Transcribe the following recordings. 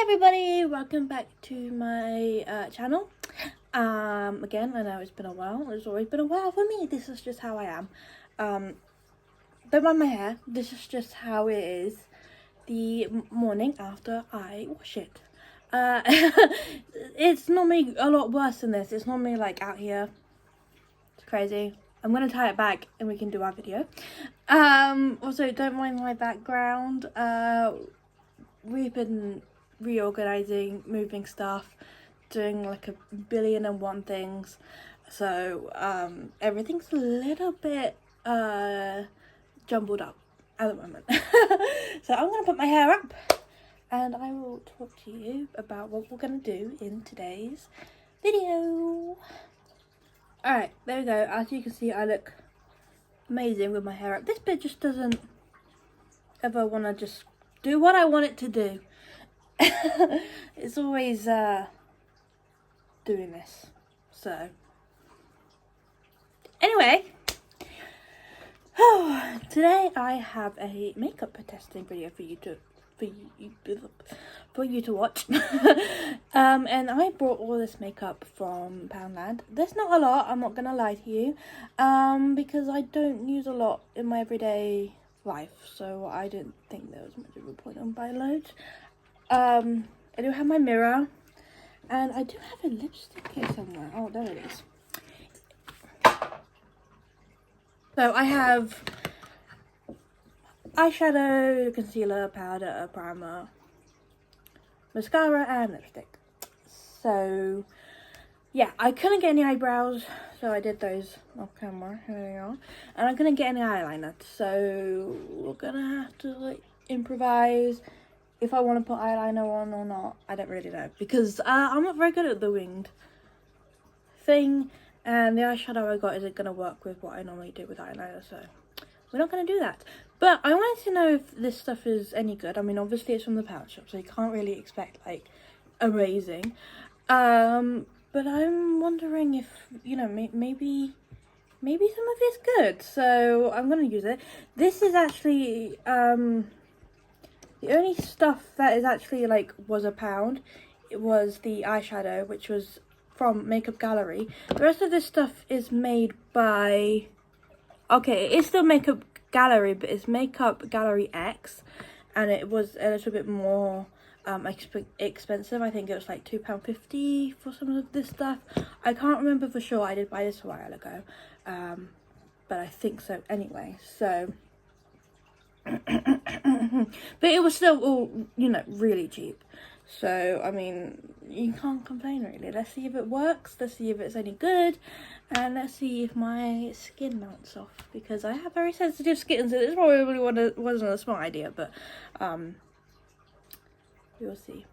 everybody, welcome back to my channel. Again, I know it's been a while. It's always been a while for me. This is just how I am. Don't mind my hair. This is just how it is the morning after I wash it. It's normally a lot worse than this. It's normally like out here. It's crazy. I'm gonna tie it back and we can do our video. Also, don't mind my background. We've been reorganizing, moving stuff, doing like a billion and one things, so everything's a little bit jumbled up at the moment. So I'm gonna put my hair up and I will talk to you about what we're gonna do in today's video. Alright, there we go. As you can see, I look amazing with my hair up. This bit just doesn't ever want to just do what I want it to do. It's always doing this. So anyway, today I have a makeup testing video for you to watch. And I brought all this makeup from Poundland. There's not a lot, I'm not gonna lie to you, because I don't use a lot in my everyday life, so I didn't think there was much of a point on buying loads. I do have my mirror, and I do have a lipstick here somewhere. Oh, there it is. So I have eyeshadow, concealer, powder, primer, mascara, and lipstick. So yeah, I couldn't get any eyebrows, so I did those off camera. Here they are. And I couldn't get any eyeliner, so we're gonna have to like improvise. If I want to put eyeliner on or not, I don't really know, because I'm not very good at the winged thing, and the eyeshadow I got isn't gonna work with what I normally do with eyeliner, so we're not gonna do that. But I wanted to know if this stuff is any good. I mean, obviously it's from the Poundshop, so you can't really expect like amazing. But I'm wondering if, you know, maybe some of it's good, so I'm gonna use it. This is actually the only stuff that is actually like was £1. It was the eyeshadow, which was from Makeup Gallery. The rest of this stuff is made by, okay, it's still Makeup Gallery, but it's Makeup Gallery X, and it was a little bit more expensive. I think it was like £2.50 for some of this stuff. I can't remember for sure. I did buy this a while ago, but I think so anyway. So but it was still all, you know, really cheap. So I mean, you can't complain really. Let's see if it works, let's see if it's any good, and let's see if my skin melts off, because I have very sensitive skin, so this probably wasn't a smart idea, but we'll see.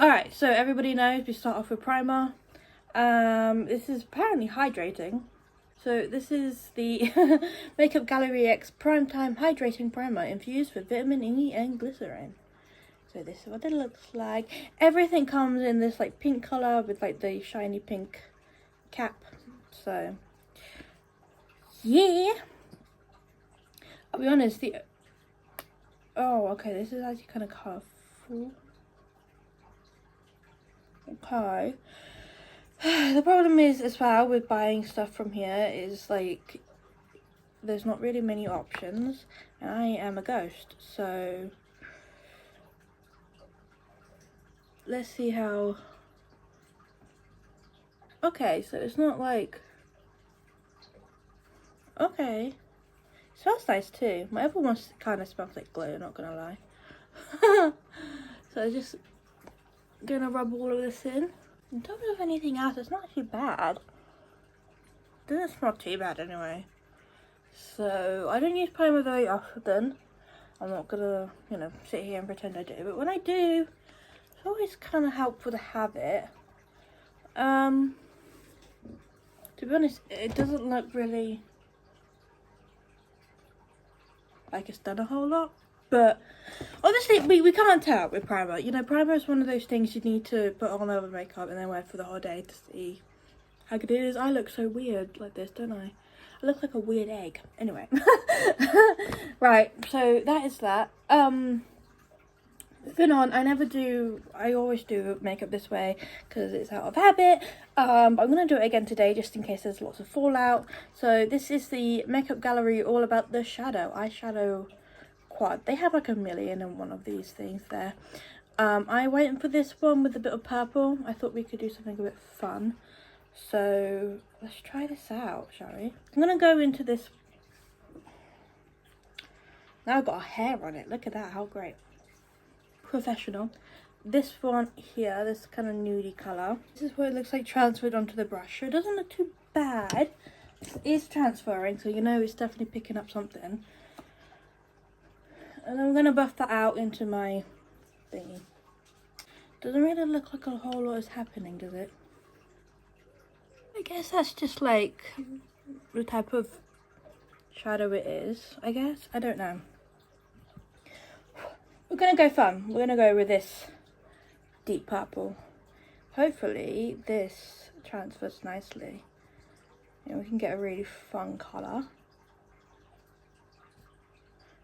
Alright, so everybody knows we start off with primer. This is apparently hydrating. So this is the Makeup Gallery X Primetime Hydrating Primer infused with vitamin E and glycerin. So this is what it looks like. Everything comes in this like pink colour with like the shiny pink cap. So yeah. I'll be honest, oh, okay, this is actually kind of colourful. Okay. The problem is as well with buying stuff from here is like there's not really many options, and I am a ghost, so let's see how. Okay, so it's not like, okay, it smells nice too. My other one kind of smells like glue, not gonna lie. So I'm just gonna rub all of this in. I don't know if anything else, it's not actually bad. It doesn't smell too bad anyway. So I don't use primer very often. I'm not gonna, you know, sit here and pretend I do, but when I do, it's always kind of helpful to have it. To be honest, it doesn't look really like it's done a whole lot. But obviously we can't tell with primer. You know, primer is one of those things you need to put on over makeup and then wear for the whole day to see how good it is. I look so weird like this, don't I? I look like a weird egg. Anyway. Right, so that is that. Moving on, I always do makeup this way because it's out of habit, but I'm going to do it again today just in case there's lots of fallout. So this is the Makeup Gallery All About the Shadow eyeshadow quad. They have like 1,000,001 of these things there. I went for this one with a bit of purple. I thought we could do something a bit fun. So let's try this out, shall we? I'm going to go into this. Now I've got a hair on it. Look at that, how great. Professional. This one here, this kind of nudie colour, this is what it looks like transferred onto the brush. So it doesn't look too bad. It is transferring, so you know it's definitely picking up something. And I'm going to buff that out into my thingy. Doesn't really look like a whole lot is happening, does it? I guess that's just like the type of shadow it is, I guess. I don't know. We're going to go fun. We're going to go with this deep purple. Hopefully this transfers nicely. And we can get a really fun colour.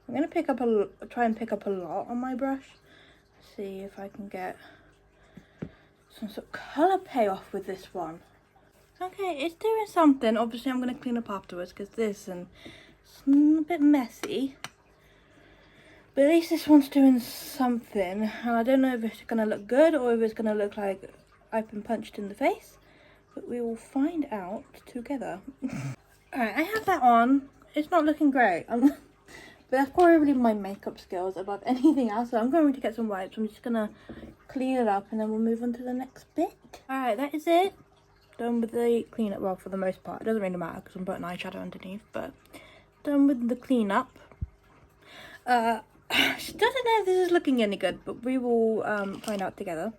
I'm going to try and pick up a lot on my brush. See if I can get some sort of colour payoff with this one. Okay, it's doing something. Obviously I'm going to clean up afterwards because this and it's a bit messy. But at least this one's doing something, and I don't know if it's going to look good or if it's going to look like I've been punched in the face. But we will find out together. Alright, I have that on. It's not looking great. But that's probably my makeup skills above anything else. So I'm going to get some wipes. I'm just going to clean it up and then we'll move on to the next bit. Alright, that is it. Done with the cleanup. Well, for the most part. It doesn't really matter because I'm putting eyeshadow underneath. But done with the cleanup. I don't know if this is looking any good, but we will find out together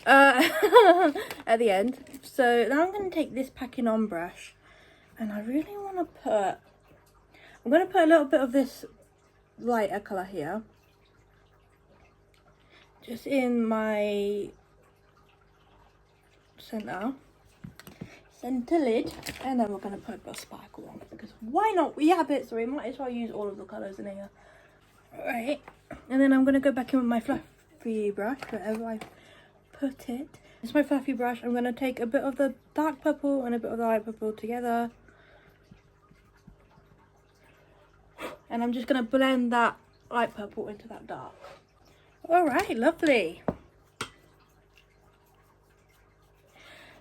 at the end. So now I'm going to take this packing on brush, and I really want to I'm going to put a little bit of this lighter colour here, just in my centre lid, and then we're going to put a bit of sparkle on it, because why not? We have it, so we might as well use all of the colours in here. Right, and then I'm going to go back in with my fluffy brush, wherever I put it. It's my fluffy brush. I'm going to take a bit of the dark purple and a bit of the light purple together. And I'm just going to blend that light purple into that dark. Alright, lovely.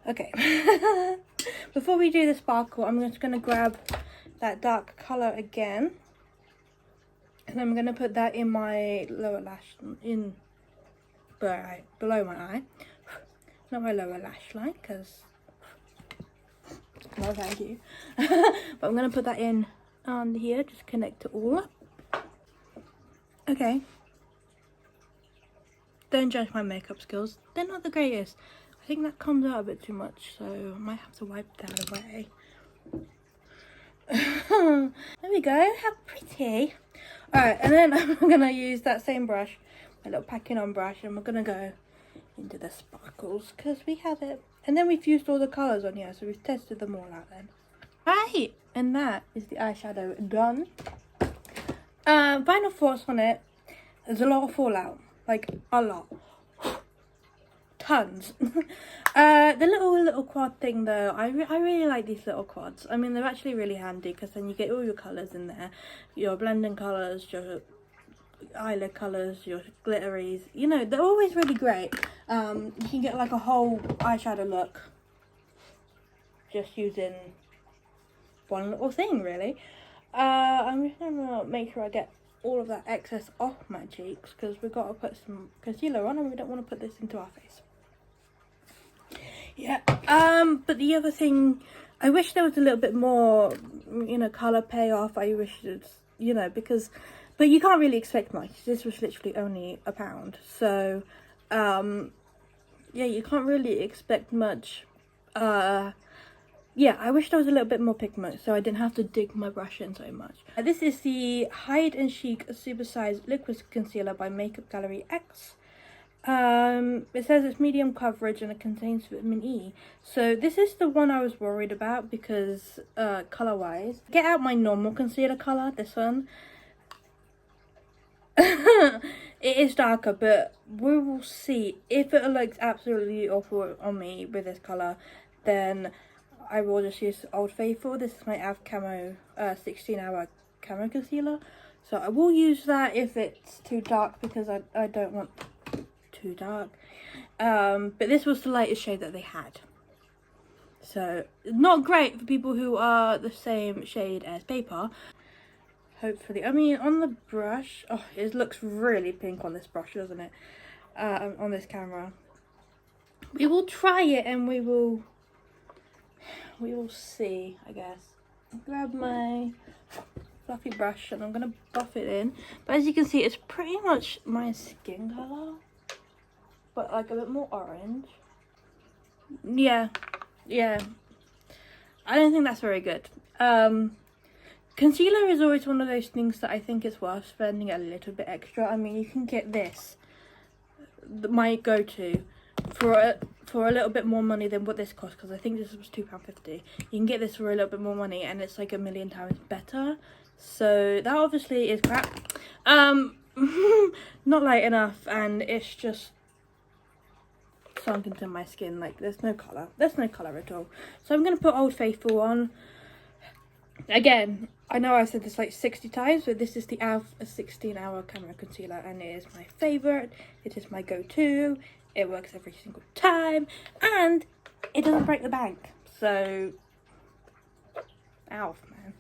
Okay, before we do the sparkle, I'm just going to grab that dark colour again. And I'm going to put that in my lower lash, below my eye. Not my lower lash line, because, no thank you. But I'm going to put that in on here, just connect it all up. Okay. Don't judge my makeup skills. They're not the greatest. I think that comes out a bit too much, so I might have to wipe that away. There we go, how pretty. Alright, and then I'm going to use that same brush, my little packing on brush, and we're going to go into the sparkles, because we have it. And then we've used all the colours on here, so we've tested them all out then. Right, and that is the eyeshadow done. Final thoughts on it. There's a lot of fallout, like a lot. Tons. The little quad thing though, I really like these little quads. I mean, they're actually really handy because then you get all your colours in there, your blending colours, your eyelid colours, your glitteries, you know, they're always really great. You can get like a whole eyeshadow look just using one little thing, really. I'm just gonna make sure I get all of that excess off my cheeks because we've got to put some concealer on and we don't want to put this into our face. Yeah, but the other thing, I wish there was a little bit more, you know, colour payoff. I wish it's, you know, because, but you can't really expect much. This was literally only £1. So, yeah, you can't really expect much. Yeah, I wish there was a little bit more pigment so I didn't have to dig my brush in so much. This is the Hide and Chic Supersized Liquid Concealer by Makeup Gallery X. It says it's medium coverage and it contains vitamin E. So this is the one I was worried about because colour wise. Get out my normal concealer colour, this one. It is darker, but we will see. If it looks absolutely awful on me with this colour, then I will just use Old Faithful. This is my Av Camo 16-hour camo concealer. So I will use that if it's too dark, because I don't want too dark. But this was the lightest shade that they had. So not great for people who are the same shade as Paper. Hopefully, I mean, on the brush, oh, it looks really pink on this brush, doesn't it? On this camera. We will try it and we will see, I guess. I'll grab my fluffy brush and I'm gonna buff it in. But as you can see, it's pretty much my skin color, but like a bit more orange. Yeah. I don't think that's very good. Concealer is always one of those things that I think it's worth spending a little bit extra. I mean, you can get this, my go-to, for a little bit more money than what this cost, because I think this was £2.50. You can get this for a little bit more money and it's like a million times better. So that obviously is crap. Not light enough, and it's just sunk into my skin. Like, there's no colour at all. So I'm gonna put Old Faithful on again. I know I've said this like 60 times, but this is the Av 16-hour camera concealer, and it is my favourite. It is my go-to. It works every single time, and it doesn't break the bank. So, ow, man.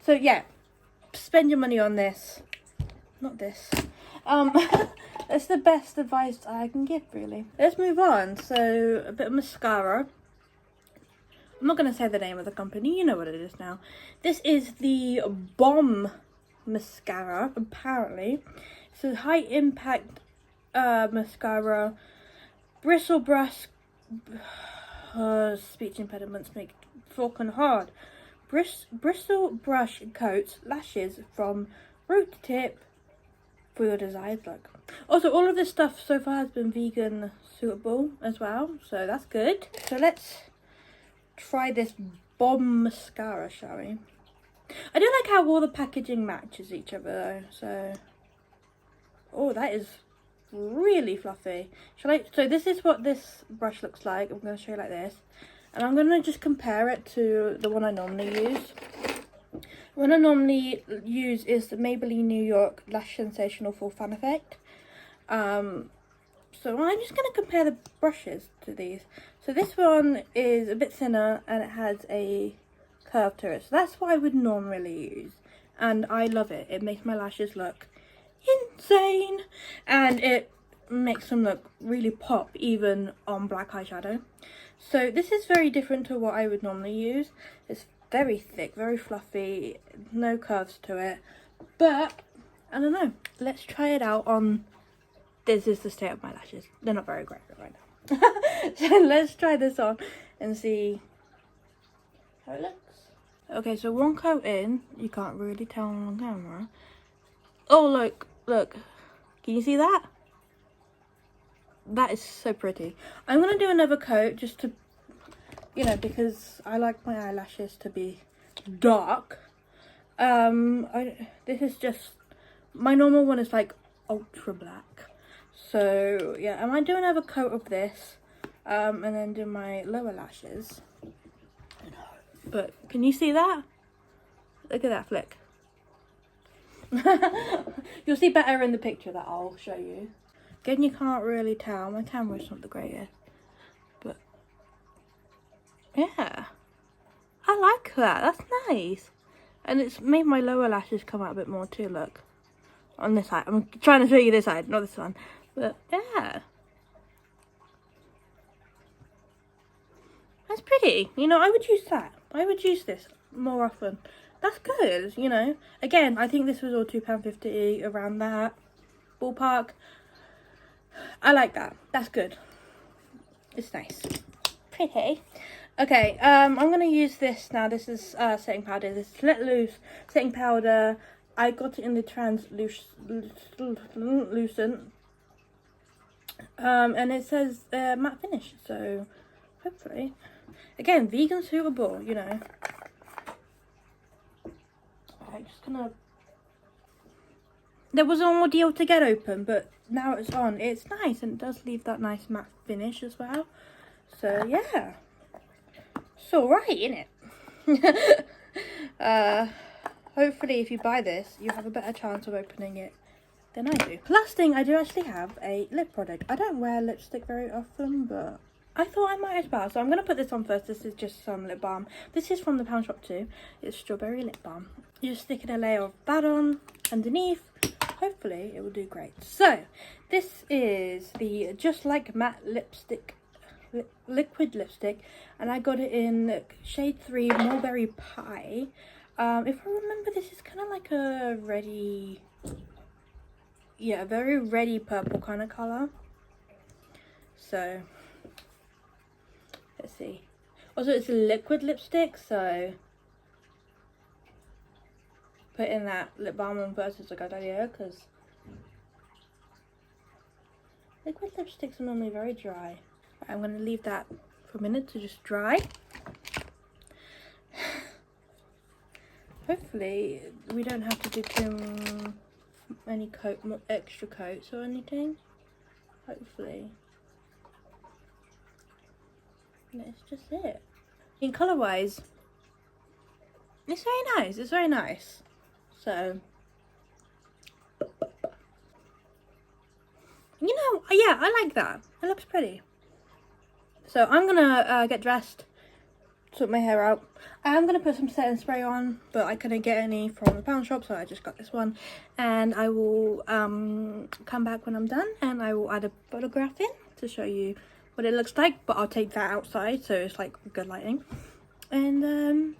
So yeah, spend your money on this, not this. That's the best advice I can give, really. Let's move on. So, a bit of mascara. I'm not going to say the name of the company, you know what it is now. This is the Bomb mascara, apparently. It's a high impact mascara. Bristle brush, speech impediments make talking hard. Bristle brush coats lashes from root to tip for your desired look. Also, all of this stuff so far has been vegan suitable as well, so that's good. So let's try this Bomb mascara, shall we? I do like how all the packaging matches each other though. So, oh, that is really fluffy. So this is what this brush looks like. I'm going to show you like this, and I'm going to just compare it to the one I normally use. The one I normally use is the Maybelline New York Lash Sensational Full Fan Effect. So I'm just going to compare the brushes to these. So this one is a bit thinner and it has a curve to it. So that's what I would normally use. And I love it. It makes my lashes look insane. And it makes them look really pop even on black eyeshadow. So this is very different to what I would normally use. It's very thick, very fluffy, no curves to it. But, I don't know. Let's try it out on... This is the state of my lashes. They're not very great right now. So let's try this on and see how it looks. Okay, so one coat in. You can't really tell on camera. Oh, look. Can you see that? That is so pretty. I'm going to do another coat just to, you know, because I like my eyelashes to be dark. This is just, my normal one is like ultra black. So yeah, I might do another coat of this, and then do my lower lashes. But can you see that? Look at that flick. You'll see better in the picture that I'll show you. Again, you can't really tell. My camera's not the greatest. But yeah, I like that. That's nice. And it's made my lower lashes come out a bit more too, look. On this side. I'm trying to show you this side, not this one. But yeah. That's pretty. You know, I would use that. I would use this more often. That's good, you know. Again, I think this was all £2.50, around that ballpark. I like that. That's good. It's nice. Pretty. Okay, I'm going to use this now. This is setting powder. This is Let Loose setting powder. I got it in the translucent. And it says matte finish. So, hopefully. Again, vegan suitable, you know. I'm just going to there was an ordeal to get open, but now it's on. It's nice, and it does leave that nice matte finish as well. So yeah, it's alright, isn't it? Hopefully if you buy this, you have a better chance of opening it than I do. Last thing, I do actually have a lip product. I don't wear lipstick very often, but I thought I might as well. So I'm going to put this on first. This is just some lip balm. This is from the Poundshop too. It's strawberry lip balm. You just stick in a layer of that on underneath. Hopefully it will do great. So this is the Just Like Matte Lipstick, liquid lipstick, and I got it in shade 3 Mulberry Pie. If I remember, this is kind of like a ready, yeah, very ready purple kind of color. So let's see. Also, it's a liquid lipstick, so putting that lip balm on first is a good idea, because liquid lipsticks are normally very dry. I'm going to leave that for a minute to just dry. Hopefully we don't have to do too many extra coats or anything. Hopefully. That's just it. In colour wise, it's very nice. It's very nice. So, you know, yeah, I like that. It looks pretty. So I'm gonna get dressed, sort my hair out. I am gonna put some setting spray on, but I couldn't get any from the Poundshop, so I just got this one. And I will come back when I'm done, and I will add a photograph in to show you what it looks like. But I'll take that outside, so it's like good lighting. And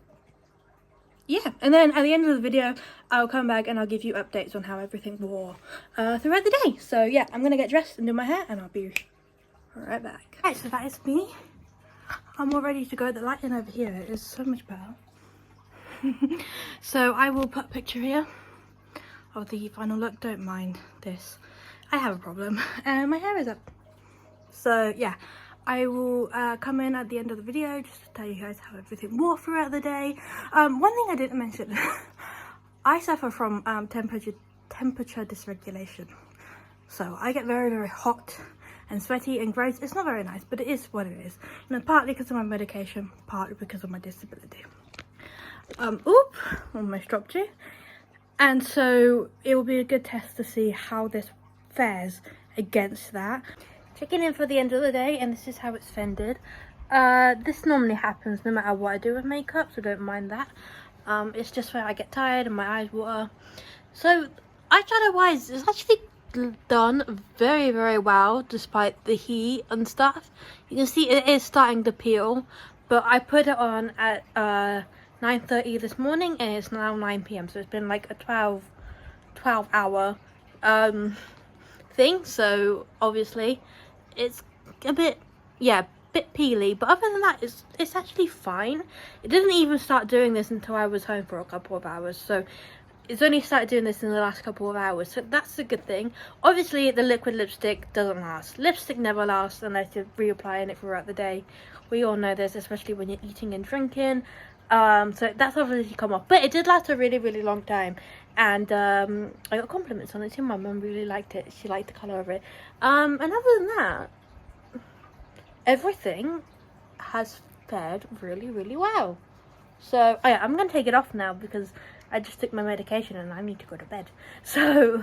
yeah, and then at the end of the video, I'll come back and I'll give you updates on how everything wore throughout the day. So yeah, I'm gonna get dressed and do my hair, and I'll be right back. Right, so that is me. I'm all ready to go. The lighting over here is so much better. So I will put a picture here of the final look. Don't mind this. I have a problem. And my hair is up. So yeah, I will come in at the end of the video just to tell you guys how everything wore throughout the day. One thing I didn't mention, I suffer from temperature dysregulation. So I get very, very hot and sweaty and gross. It's not very nice, but it is what it is. You know, partly because of my medication, partly because of my disability. Oop, almost dropped you. And so it will be a good test to see how this fares against that. Checking in for the end of the day, and this is how it's fended. This normally happens no matter what I do with makeup, so don't mind that. It's just where I get tired and my eyes water. So eyeshadow wise, it's actually done very, very well despite the heat and stuff. You can see it is starting to peel, but I put it on at 9:30 this morning, and it's now 9 p.m, so it's been like a 12 hour thing. So obviously it's a bit, yeah, bit peely, but other than that, it's actually fine. It didn't even start doing this until I was home for a couple of hours, so it's only started doing this in the last couple of hours, so that's a good thing. Obviously the liquid lipstick doesn't last. Lipstick never lasts unless you're reapplying it throughout the day. We all know this, especially when you're eating and drinking. So that's obviously come off, but it did last a really, really long time. And I got compliments on it too. My mum really liked it. She liked the colour of it. And other than that, everything has fared really, really well. So oh yeah, I'm gonna take it off now because I just took my medication and I need to go to bed. So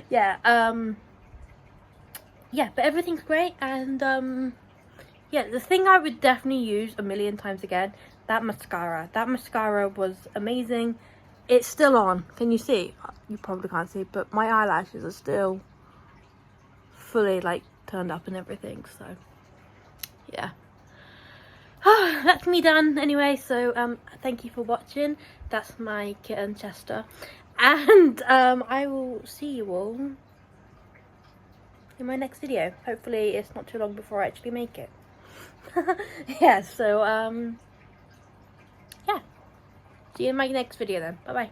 yeah, yeah, but everything's great. And yeah, the thing I would definitely use a million times again, that mascara. That mascara was amazing. It's still on. Can you see? You probably can't see, but my eyelashes are still fully like turned up and everything. So yeah. That's me done anyway. So thank you for watching. That's my kitten Chester, and I will see you all in my next video. Hopefully it's not too long before I actually make it. Yeah, so yeah, see you in my next video then. Bye bye.